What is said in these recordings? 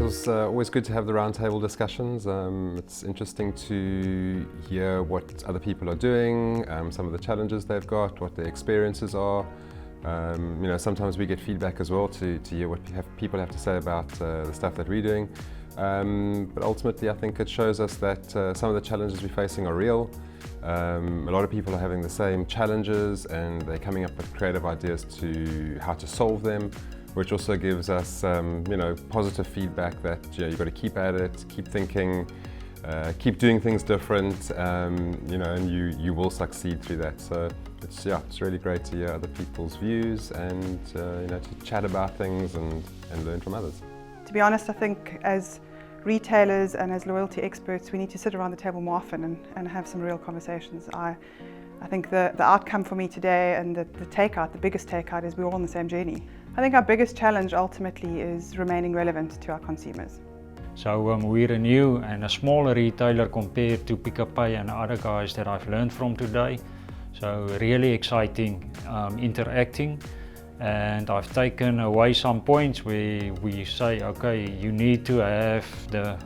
was always good to have the roundtable discussions. It's interesting to hear what other people are doing, some of the challenges they've got, what their experiences are. Sometimes we get feedback as well to hear what people have to say about the stuff that we're doing. But ultimately I think it shows us that some of the challenges we're facing are real. A lot of people are having the same challenges and they're coming up with creative ideas to how to solve them, which also gives us positive feedback that you've got to keep at it, keep thinking, keep doing things different, and you will succeed through that. So it's really great to hear other people's views and to chat about things and learn from others. To be honest, I think as retailers and as loyalty experts, we need to sit around the table more often and have some real conversations. I think the outcome for me today and the biggest takeout is we're all on the same journey. I think our biggest challenge ultimately is remaining relevant to our consumers. So we're a new and a smaller retailer compared to Pick n Pay and other guys that I've learned from today. So really exciting interacting. And I've taken away some points where we say, okay, you need to have the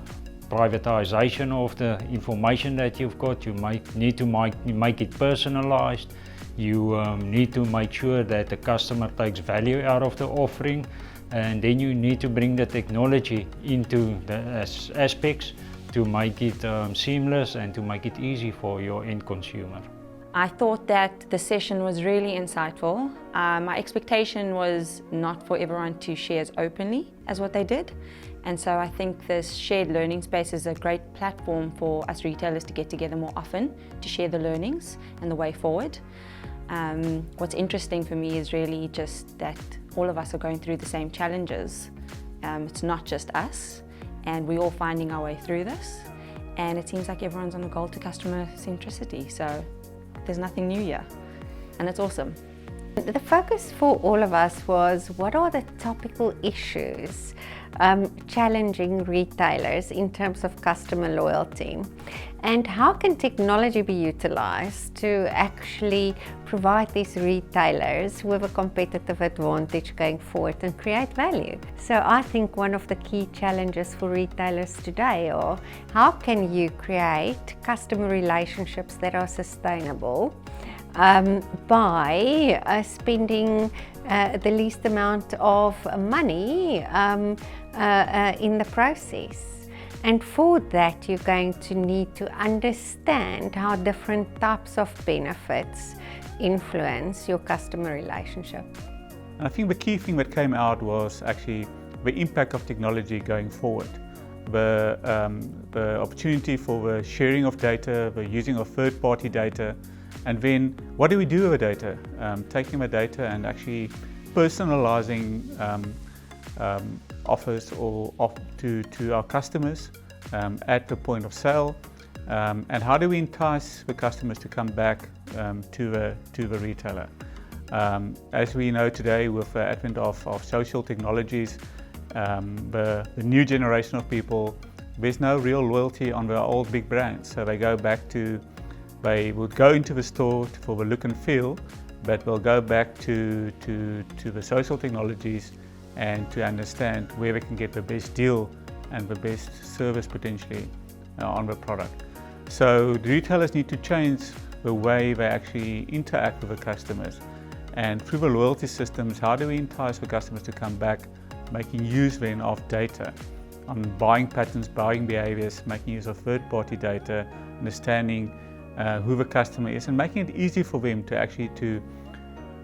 privatization of the information that you've got. You need to make it personalized. You need to make sure that the customer takes value out of the offering. And then you need to bring the technology into the aspects to make it seamless and to make it easy for your end consumer. I thought that the session was really insightful. My expectation was not for everyone to share as openly as what they did. And so I think this shared learning space is a great platform for us retailers to get together more often, to share the learnings and the way forward. What's interesting for me is really just that all of us are going through the same challenges. It's not just us, and we're all finding our way through this. And it seems like everyone's on a goal to customer centricity. So there's nothing new here, and it's awesome. The focus for all of us was what are the topical issues challenging retailers in terms of customer loyalty, and how can technology be utilized to actually provide these retailers with a competitive advantage going forward and create value. So I think one of the key challenges for retailers today are how can you create customer relationships that are sustainable by spending the least amount of money in the process. And for that, you're going to need to understand how different types of benefits influence your customer relationship. And I think the key thing that came out was actually the impact of technology going forward. The opportunity for the sharing of data, the using of third-party data, and then what do we do with the data? Taking the data and actually personalizing offers to our customers at the point of sale, and how do we entice the customers to come back to the retailer. As we know today, with the advent of social technologies, the new generation of people, there's no real loyalty on the old big brands, so they would go into the store for the look and feel, but they'll go back to the social technologies and to understand where they can get the best deal and the best service potentially on the product. So the retailers need to change the way they actually interact with the customers. And through the loyalty systems, how do we entice the customers to come back, making use then of data on buying patterns, buying behaviors, making use of third-party data, understanding who the customer is, and making it easy for them to actually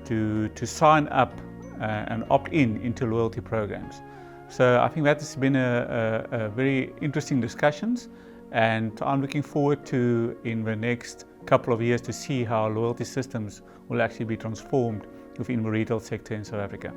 to sign up and opt into loyalty programs. So I think that has been a very interesting discussions, and I'm looking forward to, in the next couple of years, to see how loyalty systems will actually be transformed within the retail sector in South Africa.